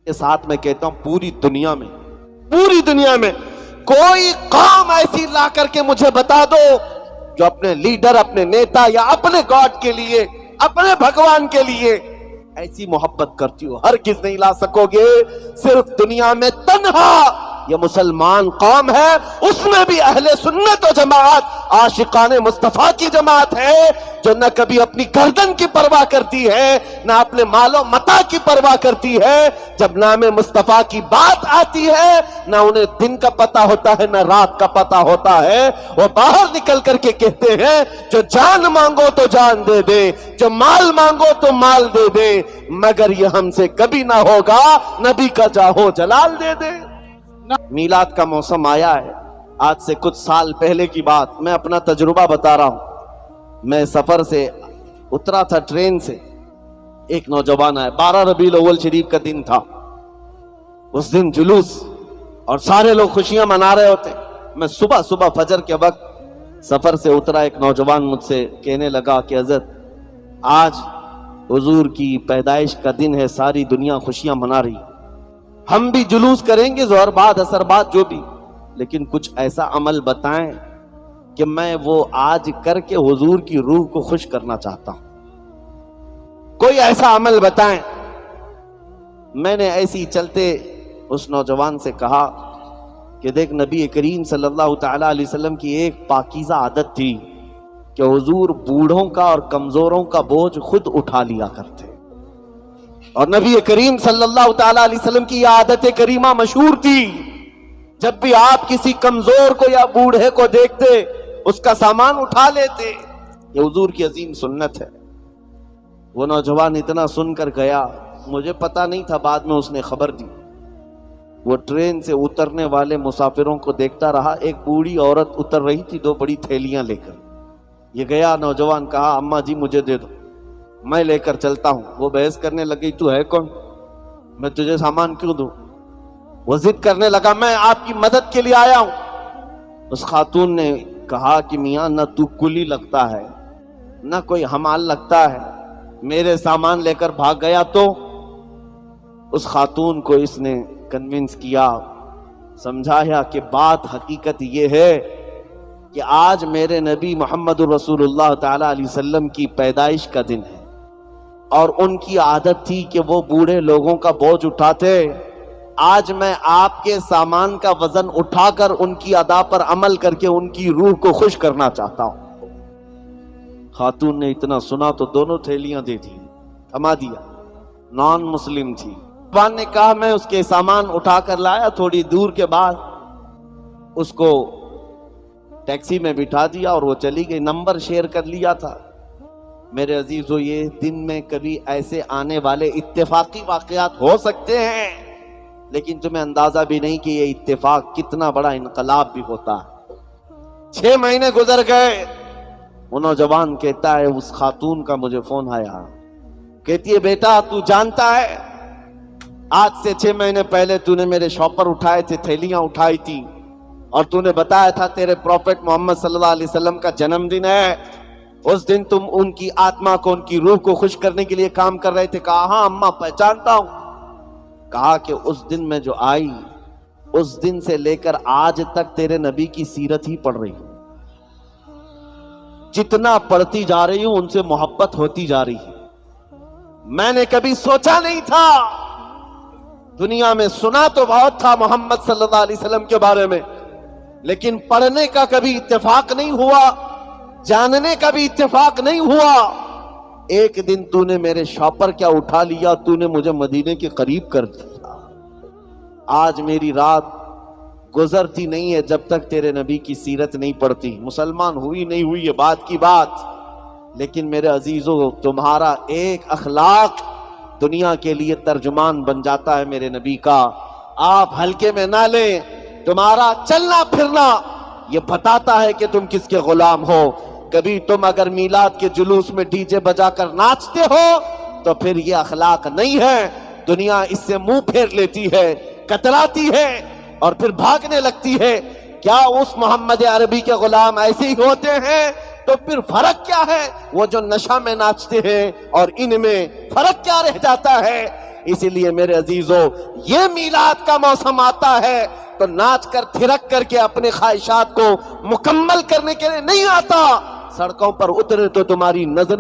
کے ساتھ میں کہتا ہوں پوری دنیا میں کوئی قوم ایسی لا کر کے مجھے بتا دو جو اپنے لیڈر، اپنے نیتا یا اپنے گاڈ کے لیے، اپنے بھگوان کے لیے ایسی محبت کرتی ہو، ہرگز نہیں لا سکو گے۔ صرف دنیا میں تنہا یہ مسلمان قوم ہے، اس میں بھی اہل سنت و جماعت عاشقان مصطفیٰ کی جماعت ہے، جو نہ کبھی اپنی گردن کی پرواہ کرتی ہے، نہ اپنے مال و متاع کی پرواہ کرتی ہے۔ جب نام مصطفیٰ کی بات آتی ہے، نہ انہیں دن کا پتہ ہوتا ہے نہ رات کا پتہ ہوتا ہے، وہ باہر نکل کر کے کہتے ہیں جو جان مانگو تو جان دے دے، جو مال مانگو تو مال دے دے، مگر یہ ہم سے کبھی نہ ہوگا نبی کا جاہو جلال دے دے۔ میلاد کا موسم آیا ہے، آج سے کچھ سال پہلے کی بات، میں اپنا تجربہ بتا رہا ہوں۔ میں سفر سے اترا تھا، ٹرین سے، ایک نوجوان آیا، 12 ربیع الاول شریف کا دن تھا، اس دن جلوس اور سارے لوگ خوشیاں منا رہے ہوتے۔ میں صبح فجر کے وقت سفر سے اترا، ایک نوجوان مجھ سے کہنے لگا کہ حضرت آج حضور کی پیدائش کا دن ہے، ساری دنیا خوشیاں منا رہی، ہم بھی جلوس کریں گے ظہر بعد عصر بعد جو بھی، لیکن کچھ ایسا عمل بتائیں کہ میں وہ آج کر کے حضور کی روح کو خوش کرنا چاہتا ہوں، کوئی ایسا عمل بتائیں۔ میں نے ایسی چلتے اس نوجوان سے کہا کہ دیکھ، نبی کریم صلی اللہ تعالی علیہ وسلم کی ایک پاکیزہ عادت تھی کہ حضور بوڑھوں کا اور کمزوروں کا بوجھ خود اٹھا لیا کرتے، اور نبی کریم صلی اللہ تعالی علیہ وسلم کی یہ عادت کریمہ مشہور تھی، جب بھی آپ کسی کمزور کو یا بوڑھے کو دیکھتے اس کا سامان اٹھا لیتے، یہ حضور کی عظیم سنت ہے۔ وہ نوجوان اتنا سن کر گیا، مجھے پتا نہیں تھا، بعد میں اس نے خبر دی۔ وہ ٹرین سے اترنے والے مسافروں کو دیکھتا رہا، ایک بوڑھی عورت اتر رہی تھی 2 بڑی تھیلیاں لے کر، یہ گیا نوجوان، کہا اماں جی مجھے دے دو، میں لے کر چلتا ہوں۔ وہ بحث کرنے لگی، تو ہے کون، میں تجھے سامان کیوں دوں؟ وہ ضد کرنے لگا، میں آپ کی مدد کے لیے آیا ہوں۔ اس خاتون نے کہا کہ میاں نہ تو کلی لگتا ہے نہ کوئی حمال لگتا ہے، میرے سامان لے کر بھاگ گیا تو؟ اس خاتون کو اس نے کنونس کیا، سمجھایا کہ بات حقیقت یہ ہے کہ آج میرے نبی محمد رسول اللہ تعالی علیہ وسلم کی پیدائش کا دن ہے، اور ان کی عادت تھی کہ وہ بوڑھے لوگوں کا بوجھ اٹھاتے، آج میں آپ کے سامان کا وزن اٹھا کر ان کی ادا پر عمل کر کے ان کی روح کو خوش کرنا چاہتا ہوں۔ خاتون نے اتنا سنا تو دونوں تھیلیاں دے دی، تھما دیا، نان مسلم تھی۔ جوان نے کہا میں اس کے سامان اٹھا کر لایا، تھوڑی دور کے بعد اس کو ٹیکسی میں بٹھا دیا اور وہ چلی گئی، نمبر شیئر کر لیا تھا۔ میرے عزیزو، یہ دن میں کبھی ایسے آنے والے اتفاقی واقعات ہو سکتے ہیں، لیکن تمہیں اندازہ بھی نہیں کہ یہ اتفاق کتنا بڑا انقلاب بھی ہوتا ہے۔ 6 مہینے گزر گئے، وہ نوجوان کہتا ہے اس خاتون کا مجھے فون آیا، کہتی ہے بیٹا تو جانتا ہے آج سے 6 مہینے پہلے تو نے میرے شاپر اٹھائے تھے، تھیلیاں اٹھائی تھی، اور تو نے بتایا تھا تیرے پروفٹ محمد صلی اللہ علیہ وسلم کا جنم دن ہے، اس دن تم ان کی آتما کو، ان کی روح کو خوش کرنے کے لیے کام کر رہے تھے۔ کہا ہاں اماں پہچانتا ہوں۔ کہا کہ اس دن میں جو آئی، اس دن سے لے کر آج تک تیرے نبی کی سیرت ہی پڑھ رہی ہوں، جتنا پڑھتی جا رہی ہوں ان سے محبت ہوتی جا رہی ہے۔ میں نے کبھی سوچا نہیں تھا، دنیا میں سنا تو بہت تھا محمد صلی اللہ علیہ وسلم کے بارے میں، لیکن پڑھنے کا کبھی اتفاق نہیں ہوا، جاننے کا بھی اتفاق نہیں ہوا۔ ایک دن تو نے میرے شاپر کیا اٹھا لیا، تو نے مجھے مدینے کے قریب کر دیا۔ آج میری رات گزرتی نہیں ہے جب تک تیرے نبی کی سیرت نہیں پڑھتی۔ مسلمان ہوئی نہیں ہوئی یہ بات کی بات، لیکن میرے عزیزو تمہارا ایک اخلاق دنیا کے لیے ترجمان بن جاتا ہے میرے نبی کا۔ آپ ہلکے میں نہ لیں، تمہارا چلنا پھرنا یہ بتاتا ہے کہ تم کس کے غلام ہو۔ کبھی تم اگر میلاد کے جلوس میں ڈی جے بجا کر ناچتے ہو تو پھر یہ اخلاق نہیں ہے، دنیا اس سے منہ پھیر لیتی ہے، کتراتی ہے اور پھر بھاگنے لگتی ہے۔ کیا اس محمد عربی کے غلام ایسے ہی ہوتے ہیں؟ تو پھر فرق کیا ہے؟ وہ جو نشہ میں ناچتے ہیں اور ان میں فرق کیا رہ جاتا ہے؟ اسی لیے میرے عزیزوں یہ میلاد کا موسم آتا ہے تو ناچ کر تھرک کر کے اپنے خواہشات کو مکمل کرنے کے لیے نہیں آتا. سڑکوں پر اترے تو تمہاری نظر